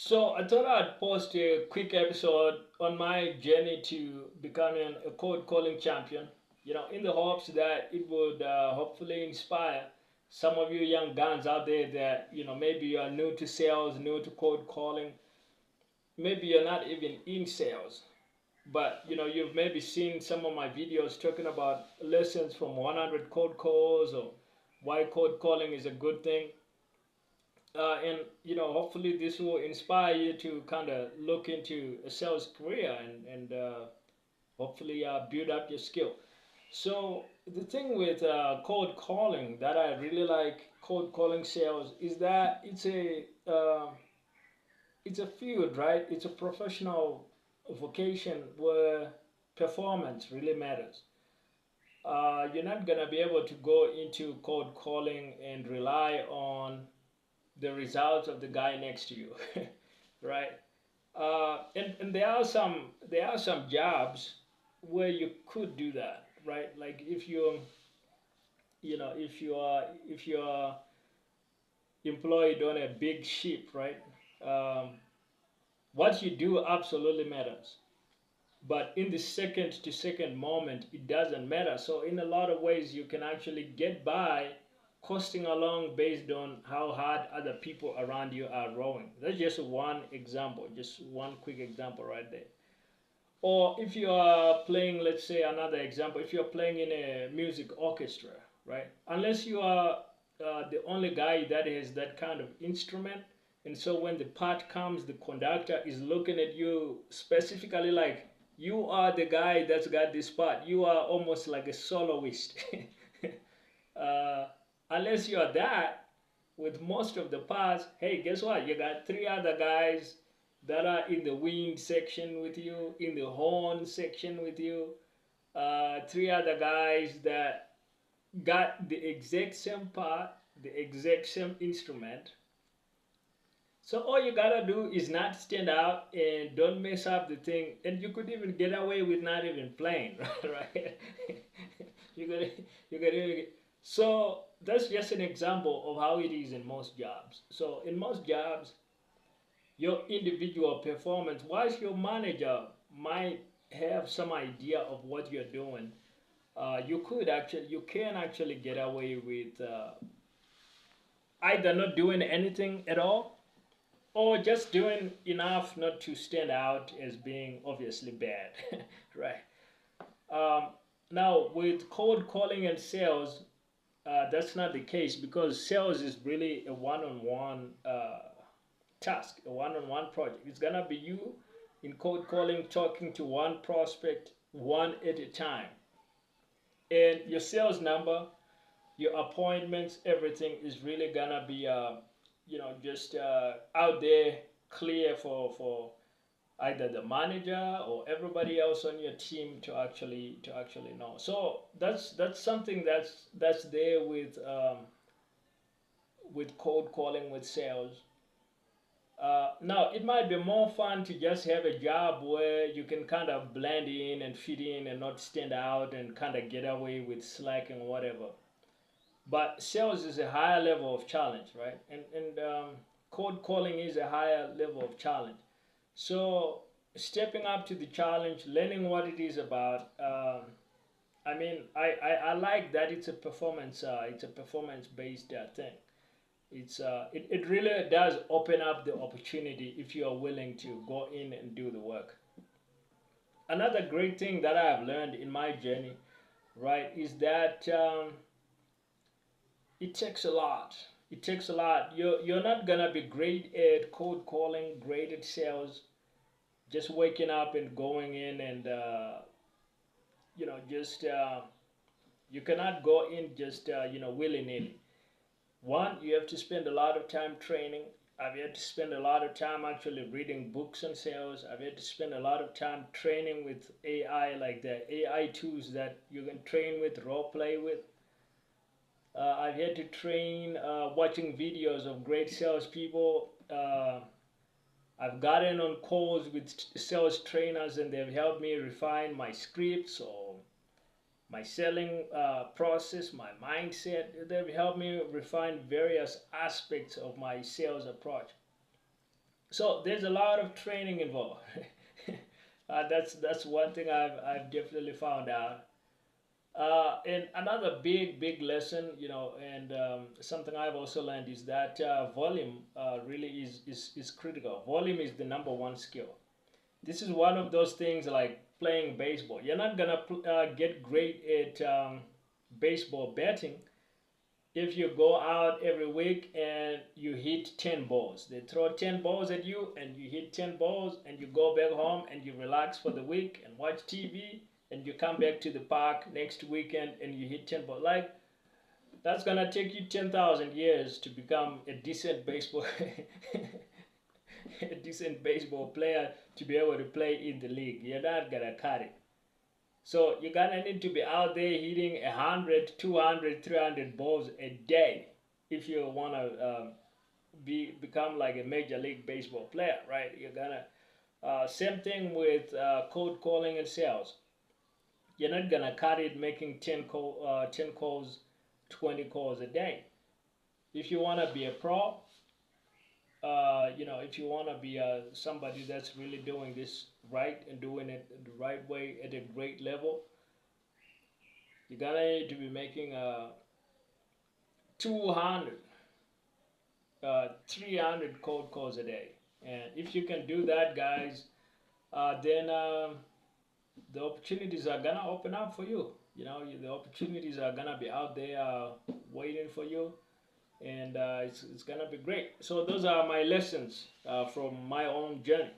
So I thought I'd post a quick episode on my journey to becoming a cold calling champion. In the hopes that it would hopefully inspire some of you young guns out there that maybe you are new to sales, new to cold calling. Maybe you're not even in sales, but you've maybe seen some of my videos talking about lessons from 100 cold calls or why cold calling is a good thing. And hopefully this will inspire you to kind of look into a sales career and hopefully build up your skill. So the thing with cold calling that I really like cold calling sales is that it's a field, right? It's a professional vocation where performance really matters. You're not gonna be able to go into cold calling and rely on the results of the guy next to you, right? And there are some jobs where you could do that, right? Like if you're employed on a big ship, right? Um, what you do absolutely matters, but in the second to second moment, it doesn't matter. So in a lot of ways, you can actually get by costing along based on how hard other people around you are rowing. That's just one example, just one quick example right there. Or if you are playing, let's say another example, if you're playing in a music orchestra, right? Unless you are the only guy that has that kind of instrument, and so when the part comes, the conductor is looking at you specifically like you are the guy that's got this part. You are almost like a soloist. uh, Unless you are that, with most of the parts, hey, guess what? You got three other guys that are in the wind section with you, in the horn section with you, three other guys that got the exact same part, the exact same instrument. So all you gotta do is not stand out and don't mess up the thing, and you could even get away with not even playing, right? you gotta, you gotta. So that's just an example of how it is in most jobs. So in most jobs, your individual performance, whilst your manager might have some idea of what you're doing, you can actually get away with either not doing anything at all or just doing enough not to stand out as being obviously bad, right? Um, Now, with cold calling and sales, that's not the case because sales is really a one-on-one task, a one-on-one project. It's gonna be you in cold calling, talking to one prospect, one at a time, and your sales number, your appointments, everything is really gonna be, just out there, clear for either the manager or everybody else on your team to actually know. So that's something that's there with cold calling with sales. Now, it might be more fun to just have a job where you can kind of blend in and fit in and not stand out and kind of get away with slacking or whatever. But sales is a higher level of challenge, right? And cold calling is a higher level of challenge. So stepping up to the challenge, learning what it is about. I mean, I like that it's a performance based thing. It really does open up the opportunity if you are willing to go in and do the work. Another great thing that I have learned in my journey, right, is that it takes a lot. It takes a lot. You're not gonna be great at cold calling, great at sales, just waking up and going in and just you cannot go in just willy nilly. One, you have to spend a lot of time training. I've had to spend a lot of time actually reading books on sales. I've had to spend a lot of time training with AI, like the AI tools that you can train with, role play with. I've had to train watching videos of great salespeople. I've gotten on calls with sales trainers and they've helped me refine my scripts or my selling process, my mindset. They've helped me refine various aspects of my sales approach. So there's a lot of training involved. That's one thing I've definitely found out. And another big lesson, and something I've also learned is that volume really is critical. Volume is the number one skill. This is one of those things like playing baseball. You're not gonna get great at baseball betting if you go out every week and you hit 10 balls. They throw 10 balls at you and you hit 10 balls and you go back home and you relax for the week and watch TV and you come back to the park next weekend and you hit 10 balls. Like, that's gonna take you 10,000 years to become a decent baseball a decent baseball player to be able to play in the league. You're not gonna cut it. So you're gonna need to be out there hitting 100, 200, 300 balls a day if you wanna become like a major league baseball player, right? You're gonna same thing with cold calling and sales. You're not gonna cut it making 10 calls, 20 calls a day. If you wanna be a pro, if you want to be somebody that's really doing this right and doing it the right way at a great level, you're gonna need to be making 200, 300 cold calls a day. And if you can do that, guys, then the opportunities are gonna open up for you. The opportunities are gonna be out there waiting for you, and it's gonna be great. So those are my lessons from my own journey.